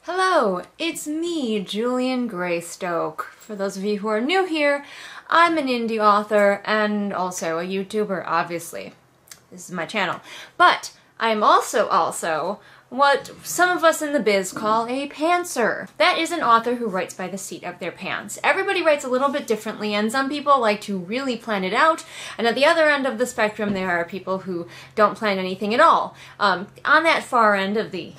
Hello, it's me, Julian Greystoke. For those of you who are new here, I'm an indie author and also a YouTuber, obviously. This is my channel. But I'm also what some of us in the biz call a pantser. That is an author who writes by the seat of their pants. Everybody writes a little bit differently, and some people like to really plan it out, and at the other end of the spectrum there are people who don't plan anything at all. On that far end of the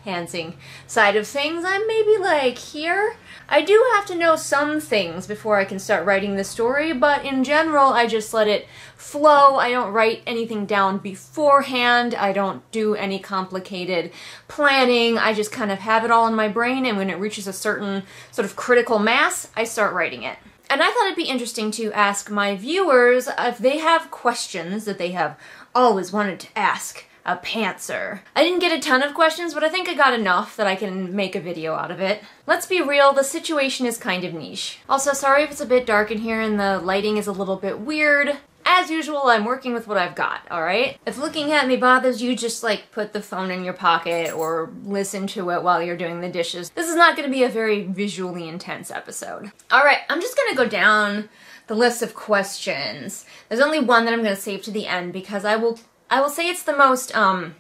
pantsing side of things, I'm maybe like here. I do have to know some things before I can start writing the story, but in general I just let it flow. I don't write anything down beforehand. I don't do any complicated planning. I just kind of have it all in my brain, and when it reaches a certain sort of critical mass, I start writing it. And I thought it'd be interesting to ask my viewers if they have questions that they have always wanted to ask a pantser. I didn't get a ton of questions, but I think I got enough that I can make a video out of it. Let's be real, the situation is kind of niche. Also, sorry if it's a bit dark in here and the lighting is a little bit weird. As usual, I'm working with what I've got, alright? If looking at me bothers you, just like put the phone in your pocket or listen to it while you're doing the dishes. This is not going to be a very visually intense episode. Alright, I'm just going to go down the list of questions. There's only one that I'm going to save to the end because I will say it's the most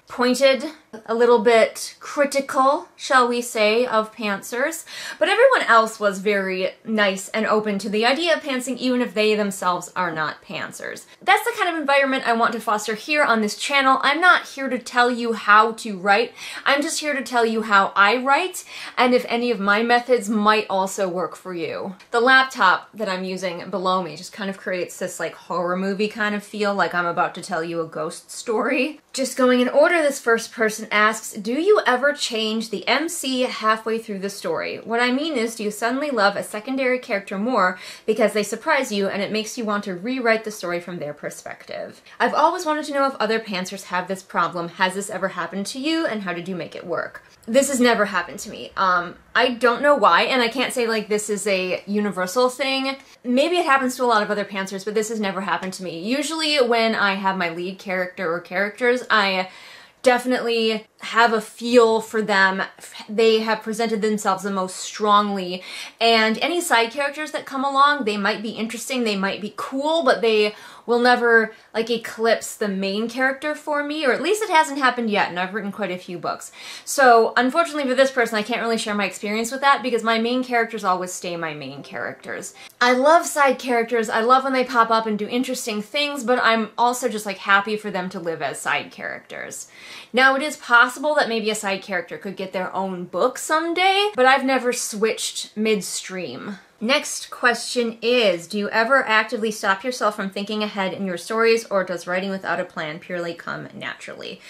pointed, a little bit critical, shall we say, of pantsers, but everyone else was very nice and open to the idea of pantsing even if they themselves are not pantsers. That's the kind of environment I want to foster here on this channel. I'm not here to tell you how to write, I'm just here to tell you how I write and if any of my methods might also work for you. The laptop that I'm using below me just kind of creates this like horror movie kind of feel, like I'm about to tell you a ghost story. Just going in order, this first person asks, do you ever change the MC halfway through the story? What I mean is, do you suddenly love a secondary character more because they surprise you and it makes you want to rewrite the story from their perspective? I've always wanted to know if other pantsers have this problem. Has this ever happened to you, and how did you make it work? This has never happened to me. I don't know why, and I can't say like this is a universal thing. Maybe it happens to a lot of other pantsers, but this has never happened to me. Usually when I have my lead character or characters, I definitely have a feel for them. They have presented themselves the most strongly, and any side characters that come along, they might be interesting, they might be cool, but they will never like eclipse the main character for me, or at least it hasn't happened yet, and I've written quite a few books. So unfortunately for this person, I can't really share my experience with that because my main characters always stay my main characters. I love side characters, I love when they pop up and do interesting things, but I'm also just like happy for them to live as side characters. Now it is possible that maybe a side character could get their own book someday, but I've never switched midstream. Next question is, do you ever actively stop yourself from thinking ahead in your stories, or does writing without a plan purely come naturally?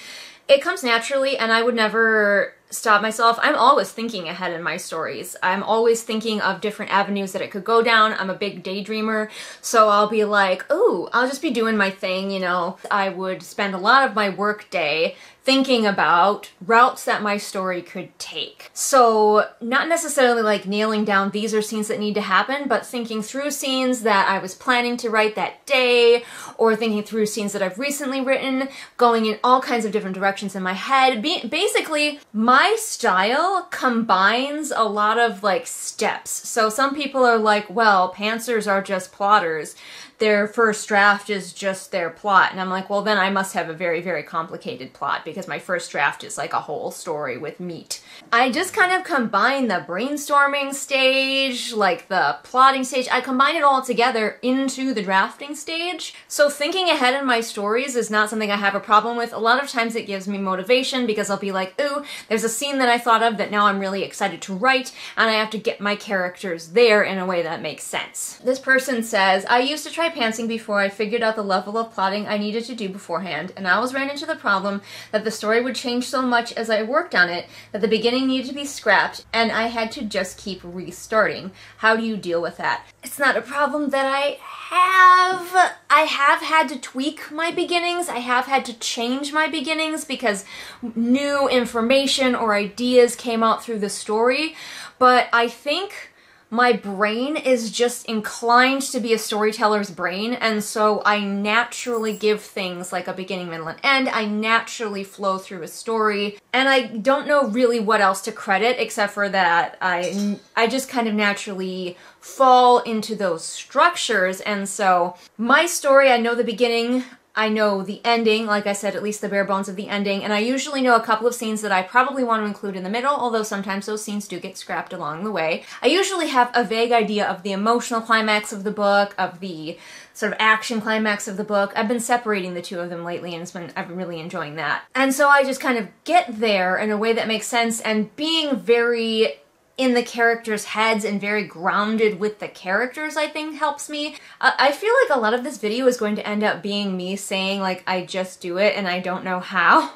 It comes naturally, and I would never stop myself. I'm always thinking ahead in my stories. I'm always thinking of different avenues that it could go down. I'm a big daydreamer, so I'll be like, ooh, I'll just be doing my thing, you know. I would spend a lot of my work day thinking about routes that my story could take. So not necessarily like nailing down these are scenes that need to happen, but thinking through scenes that I was planning to write that day, or thinking through scenes that I've recently written, going in all kinds of different directions in my head. Basically, my style combines a lot of like steps. So some people are like, well, pantsers are just plotters. Their first draft is just their plot. And I'm like, well, then I must have a very, very complicated plot because my first draft is like a whole story with meat. I just kind of combine the brainstorming stage, like the plotting stage. I combine it all together into the drafting stage. So thinking ahead in my stories is not something I have a problem with. A lot of times it gives me motivation because I'll be like, ooh, there's a scene that I thought of that now I'm really excited to write, and I have to get my characters there in a way that makes sense. This person says, I used to try pantsing before I figured out the level of plotting I needed to do beforehand, and I always ran into the problem that the story would change so much as I worked on it that the beginning needed to be scrapped and I had to just keep restarting. How do you deal with that? It's not a problem that I have. I have had to tweak my beginnings. I have had to change my beginnings because new information or ideas came out through the story, but I think my brain is just inclined to be a storyteller's brain, and so I naturally give things like a beginning, middle, and end. I naturally flow through a story, and I don't know really what else to credit except for that I just kind of naturally fall into those structures. And so my story, I know the beginning, I know the ending, like I said, at least the bare bones of the ending, and I usually know a couple of scenes that I probably want to include in the middle, although sometimes those scenes do get scrapped along the way. I usually have a vague idea of the emotional climax of the book, of the sort of action climax of the book. I've been separating the two of them lately, and I've been really enjoying that. And so I just kind of get there in a way that makes sense, and being very in the characters' heads and very grounded with the characters, I think helps me. I feel like a lot of this video is going to end up being me saying, like, I just do it and I don't know how.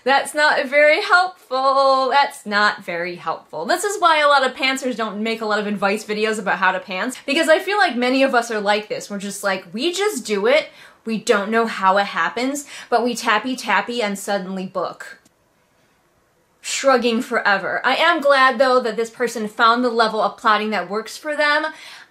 That's not very helpful. That's not very helpful. This is why a lot of pantsers don't make a lot of advice videos about how to pants, because I feel like many of us are like this. We're just like, we just do it, we don't know how it happens, but we tappy and suddenly book. Shrugging forever. I am glad though that this person found the level of plotting that works for them.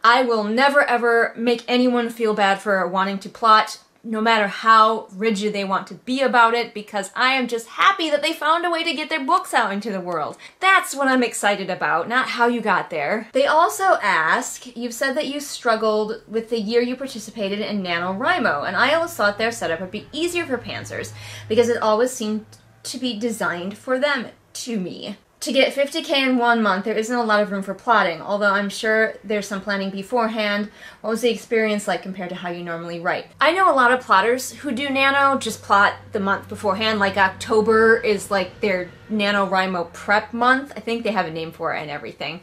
I will never ever make anyone feel bad for wanting to plot, no matter how rigid they want to be about it, because I am just happy that they found a way to get their books out into the world. That's what I'm excited about, not how you got there. They also ask, you've said that you struggled with the year you participated in NaNoWriMo, and I always thought their setup would be easier for pantsers, because it always seemed to be designed for them. To me. To get 50K in 1 month, there isn't a lot of room for plotting, although I'm sure there's some planning beforehand. What was the experience like compared to how you normally write? I know a lot of plotters who do Nano just plot the month beforehand, like October is like their NaNoWriMo prep month. I think they have a name for it and everything.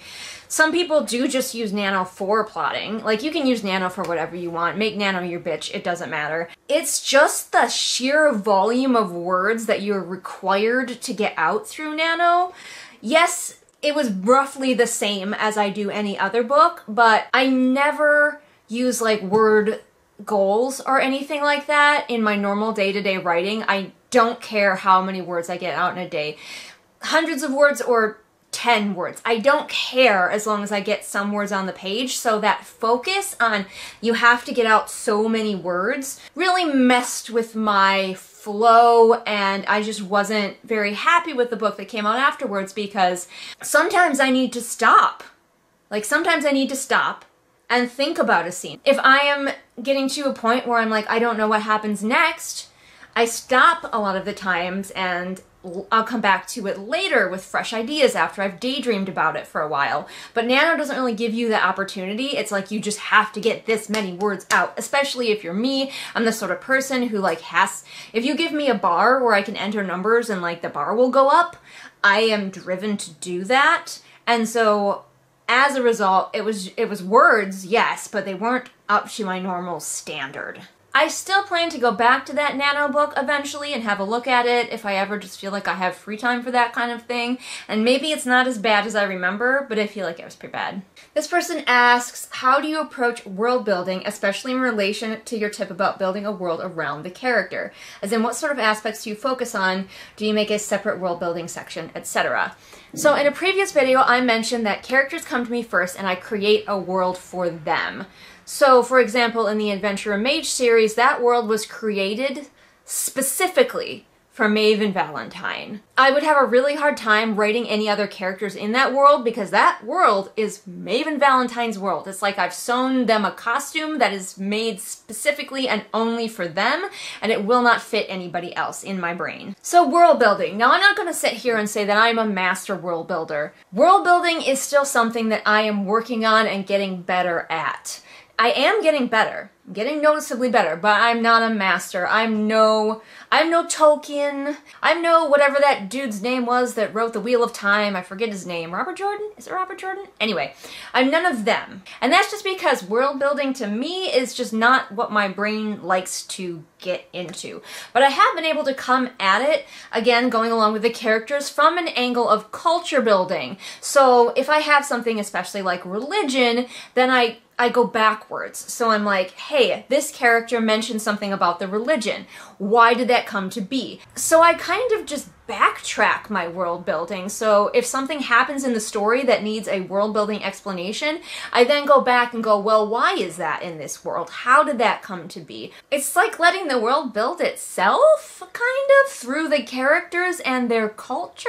Some people do just use Nano for plotting. Like, you can use Nano for whatever you want. Make Nano your bitch, it doesn't matter. It's just the sheer volume of words that you're required to get out through Nano. Yes, it was roughly the same as I do any other book, but I never use like word goals or anything like that in my normal day-to-day writing. I don't care how many words I get out in a day. Hundreds of words or 10 words. I don't care as long as I get some words on the page. So that focus on you have to get out so many words really messed with my flow, and I just wasn't very happy with the book that came out afterwards, because sometimes I need to stop. Like, sometimes I need to stop and think about a scene. If I am getting to a point where I'm like, I don't know what happens next, I stop a lot of the times and I'll come back to it later with fresh ideas after I've daydreamed about it for a while. But Nano doesn't really give you that opportunity. It's like you just have to get this many words out, especially if you're me. I'm the sort of person who like if you give me a bar where I can enter numbers and like the bar will go up, I am driven to do that. And so as a result, it was words, yes, but they weren't up to my normal standard. I still plan to go back to that Nano book eventually and have a look at it if I ever just feel like I have free time for that kind of thing. And maybe it's not as bad as I remember, but I feel like it was pretty bad. This person asks, how do you approach world building, especially in relation to your tip about building a world around the character? As in, what sort of aspects do you focus on? Do you make a separate world building section, etc.? So in a previous video, I mentioned that characters come to me first and I create a world for them. So, for example, in the Adventurer Mage series, that world was created specifically for Maeve and Valentine. I would have a really hard time writing any other characters in that world because that world is Maeve and Valentine's world. It's like I've sewn them a costume that is made specifically and only for them, and it will not fit anybody else in my brain. So world building. Now, I'm not going to sit here and say that I'm a master world builder. World building is still something that I am working on and getting better at. I am getting better. I'm getting noticeably better, but I'm not a master. I'm no Tolkien. I'm no whatever that dude's name was that wrote The Wheel of Time. I forget his name. Robert Jordan? Is it Robert Jordan? Anyway, I'm none of them. And that's just because world building to me is just not what my brain likes to get into. But I have been able to come at it, again, going along with the characters, from an angle of culture building. So if I have something especially like religion, then I go backwards. So I'm like, hey, this character mentioned something about the religion. Why did that come to be? So I kind of just backtrack my world building. So if something happens in the story that needs a world building explanation, I then go back and go, well, why is that in this world? How did that come to be? It's like letting the world build itself, kind of, through the characters and their culture.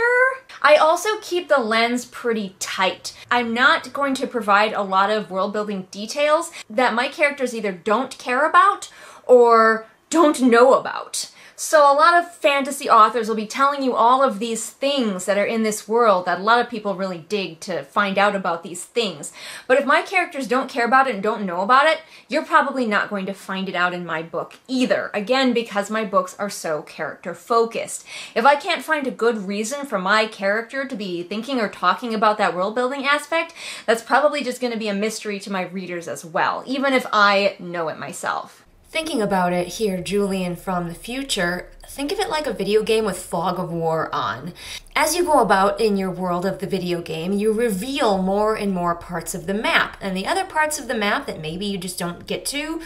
I also keep the lens pretty tight. I'm not going to provide a lot of world building details that my characters either don't care about or don't know about. So a lot of fantasy authors will be telling you all of these things that are in this world that a lot of people really dig to find out about these things. But if my characters don't care about it and don't know about it, you're probably not going to find it out in my book either. Again, because my books are so character focused. If I can't find a good reason for my character to be thinking or talking about that world building aspect, that's probably just going to be a mystery to my readers as well, even if I know it myself. Thinking about it here, Julian from the future, think of it like a video game with fog of war on. As you go about in your world of the video game, you reveal more and more parts of the map, and the other parts of the map that maybe you just don't get to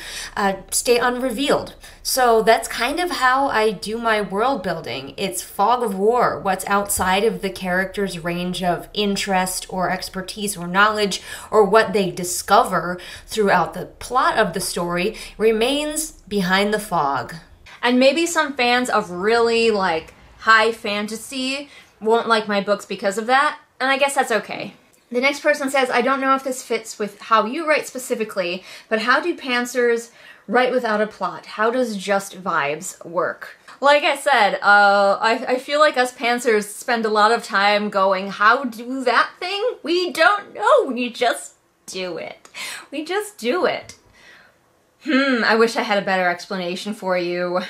stay unrevealed. So that's kind of how I do my world building. It's fog of war. What's outside of the character's range of interest or expertise or knowledge, or what they discover throughout the plot of the story, remains behind the fog. And maybe some fans of really like high fantasy won't like my books because of that, and I guess that's okay. The next person says, I don't know if this fits with how you write specifically, but how do pantsers write without a plot? How does just vibes work? Like I said, I feel like us pantsers spend a lot of time going, how do that thing? We don't know, we just do it. We just do it. I wish I had a better explanation for you.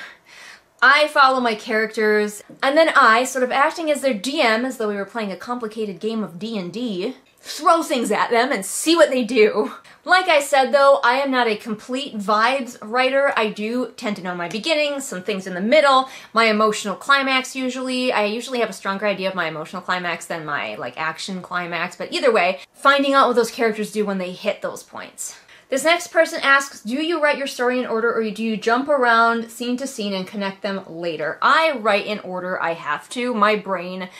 I follow my characters, and then I, sort of acting as their DM, as though we were playing a complicated game of D&D, throw things at them and see what they do. Like I said though, I am not a complete vibes writer. I do tend to know my beginnings, some things in the middle, my emotional climax usually. I usually have a stronger idea of my emotional climax than my like action climax, but either way, finding out what those characters do when they hit those points. This next person asks, do you write your story in order or do you jump around scene to scene and connect them later? I write in order. I have to. My brain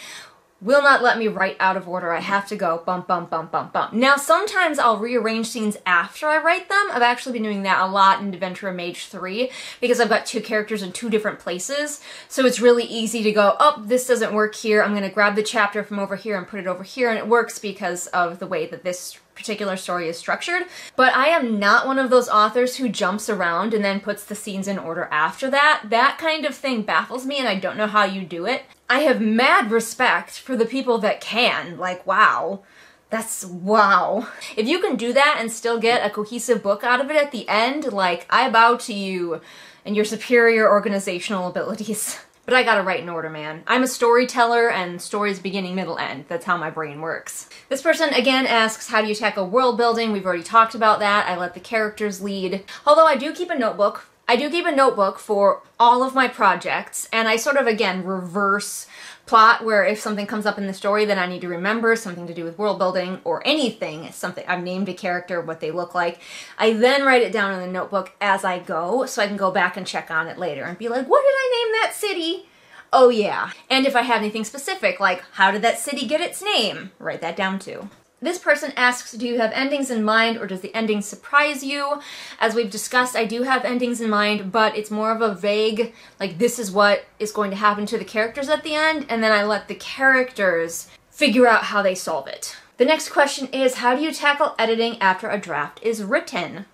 will not let me write out of order. I have to go bump, bump, bump, bump, bump. Now, sometimes I'll rearrange scenes after I write them. I've actually been doing that a lot in Adventure Mage 3 because I've got two characters in two different places. So it's really easy to go, oh, this doesn't work here. I'm going to grab the chapter from over here and put it over here. And it works because of the way that this particular story is structured. But I am not one of those authors who jumps around and then puts the scenes in order after that. That kind of thing baffles me and I don't know how you do it. I have mad respect for the people that can. Like, wow. That's wow. If you can do that and still get a cohesive book out of it at the end, like, I bow to you and your superior organizational abilities. But I gotta write in order, man. I'm a storyteller and stories beginning, middle, end. That's how my brain works. This person again asks, how do you tackle world building? We've already talked about that. I let the characters lead. Although I do keep a notebook. I do keep a notebook for all of my projects, and I sort of, again, reverse plot where if something comes up in the story that I need to remember, something to do with world building or anything, something I've named a character, what they look like, I then write it down in the notebook as I go so I can go back and check on it later and be like, what did I name that city? Oh yeah. And if I have anything specific, like how did that city get its name? Write that down too. This person asks, do you have endings in mind or does the ending surprise you? As we've discussed, I do have endings in mind, but it's more of a vague, like this is what is going to happen to the characters at the end, and then I let the characters figure out how they solve it. The next question is, how do you tackle editing after a draft is written?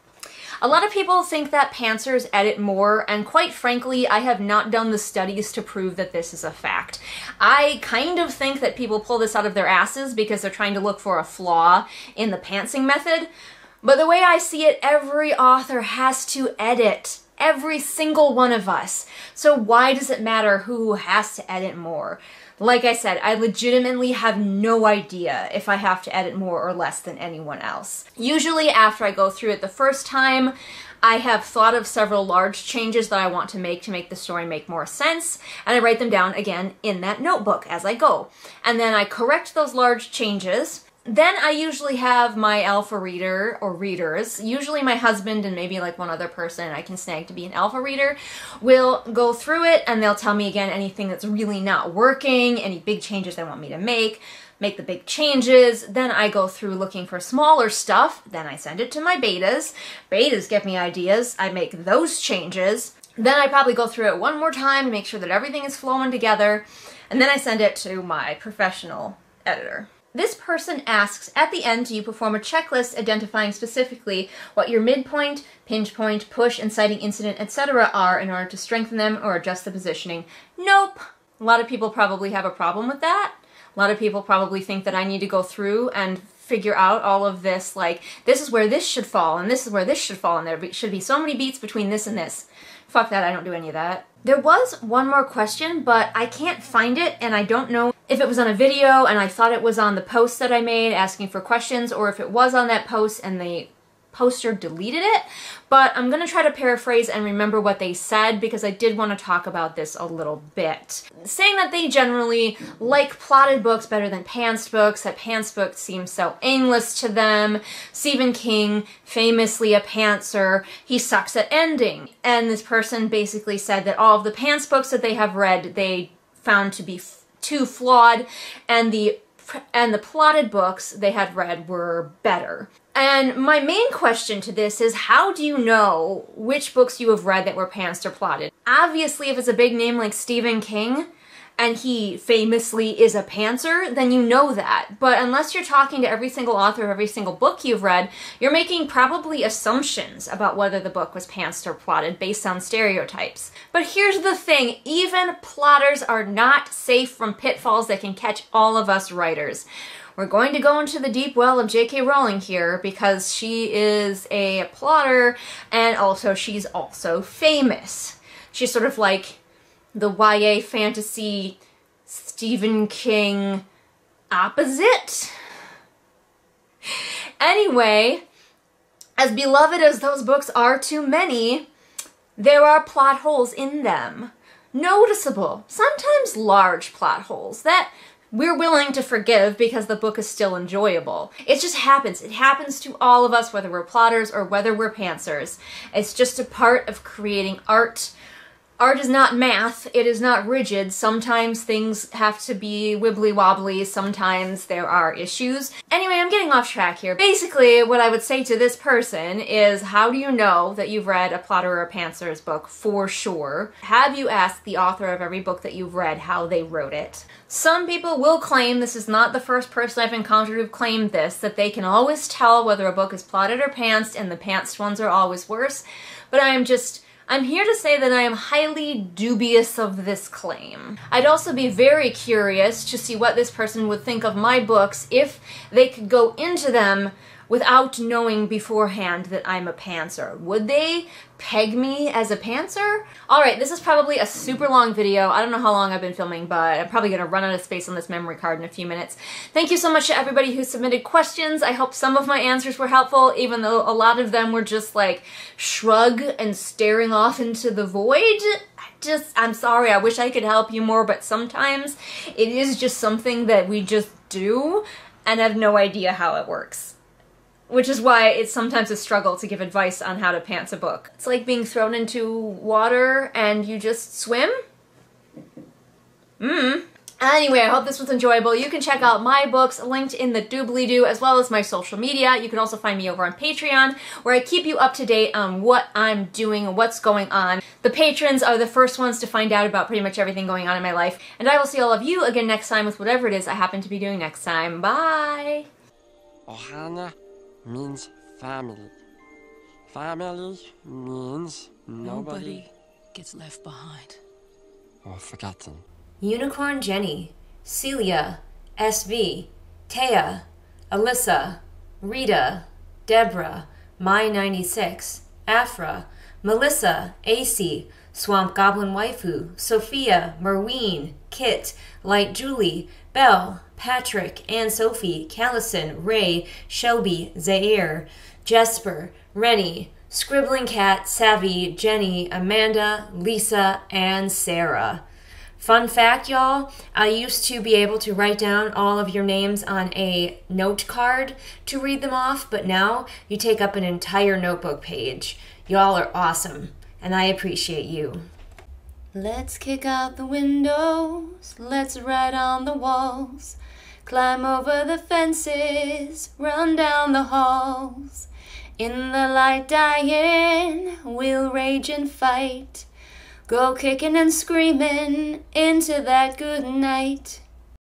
A lot of people think that pantsers edit more, and quite frankly, I have not done the studies to prove that this is a fact. I kind of think that people pull this out of their asses because they're trying to look for a flaw in the pantsing method, but the way I see it, every author has to edit. Every single one of us. So why does it matter who has to edit more? Like I said, I legitimately have no idea if I have to edit more or less than anyone else. Usually after I go through it the first time, I have thought of several large changes that I want to make the story make more sense, and I write them down again in that notebook as I go. And then I correct those large changes. Then I usually have my alpha reader or readers, usually my husband and maybe like one other person I can snag to be an alpha reader, will go through it and they'll tell me again anything that's really not working, any big changes they want me to make the big changes. Then I go through looking for smaller stuff. Then I send it to my betas. Betas give me ideas. I make those changes. Then I probably go through it one more time to make sure that everything is flowing together. And then I send it to my professional editor. This person asks, at the end, do you perform a checklist identifying specifically what your midpoint, pinch point, push, inciting incident, etc. are in order to strengthen them or adjust the positioning? Nope. A lot of people probably have a problem with that. A lot of people probably think that I need to go through and figure out all of this, like, this is where this should fall, and this is where this should fall, and there should be so many beats between this and this. Fuck that, I don't do any of that. There was one more question, but I can't find it, and I don't know if it was on a video and I thought it was on the post that I made asking for questions, or if it was on that post and the poster deleted it, but I'm gonna try to paraphrase and remember what they said because I did want to talk about this a little bit. Saying that they generally like plotted books better than pantsed books, that pantsed books seem so aimless to them. Stephen King, famously a pantser, he sucks at ending. And this person basically said that all of the pants books that they have read, they found to be too flawed, and the plotted books they had read were better. And my main question to this is, how do you know which books you have read that were pantsed or plotted? Obviously, if it's a big name like Stephen King, and he famously is a pantser, then you know that. But unless you're talking to every single author of every single book you've read, you're making probably assumptions about whether the book was pantsed or plotted based on stereotypes. But here's the thing, even plotters are not safe from pitfalls that can catch all of us writers. We're going to go into the deep well of J.K. Rowling here because she is a plotter and also she's also famous. She's sort of like the YA fantasy Stephen King opposite. Anyway, as beloved as those books are to many, there are plot holes in them. Noticeable, sometimes large plot holes that we're willing to forgive because the book is still enjoyable. It just happens. It happens to all of us, whether we're plotters or whether we're pantsers. It's just a part of creating art. Art is not math. It is not rigid. Sometimes things have to be wibbly-wobbly. Sometimes there are issues. Anyway, I'm getting off track here. Basically, what I would say to this person is, how do you know that you've read a plotter or a pantser's book for sure? Have you asked the author of every book that you've read how they wrote it? Some people will claim, this is not the first person I've encountered who've claimed this, that they can always tell whether a book is plotted or pantsed, and the pantsed ones are always worse. But I'm here to say that I am highly dubious of this claim. I'd also be very curious to see what this person would think of my books if they could go into them without knowing beforehand that I'm a pantser. Would they peg me as a pantser? Alright, this is probably a super long video. I don't know how long I've been filming, but I'm probably going to run out of space on this memory card in a few minutes. Thank you so much to everybody who submitted questions. I hope some of my answers were helpful, even though a lot of them were just like shrug and staring off into the void. I'm sorry, I wish I could help you more, but sometimes it is just something that we just do and have no idea how it works. Which is why it's sometimes a struggle to give advice on how to pants a book. It's like being thrown into water and you just swim? Anyway, I hope this was enjoyable. You can check out my books linked in the doobly-doo as well as my social media. You can also find me over on Patreon where I keep you up to date on what I'm doing and what's going on. The patrons are the first ones to find out about pretty much everything going on in my life. And I will see all of you again next time with whatever it is I happen to be doing next time. Bye! Ohana means family. Family means nobody gets left behind or forgotten. Unicorn Jenny, Celia, SV, Taya, Alyssa, Rita, Deborah, My96, Afra, Melissa, AC, Swamp Goblin Waifu, Sophia, Merween, Kit, Light Julie, Belle, Patrick, Anne Sophie, Callison, Ray, Shelby, Zaire, Jesper, Rennie, Scribbling Cat, Savvy, Jenny, Amanda, Lisa, and Sarah. Fun fact, y'all, I used to be able to write down all of your names on a note card to read them off, but now you take up an entire notebook page. Y'all are awesome, and I appreciate you. Let's kick out the windows, let's write on the walls, climb over the fences, run down the halls. In the light dying, we'll rage and fight, go kicking and screaming into that good night.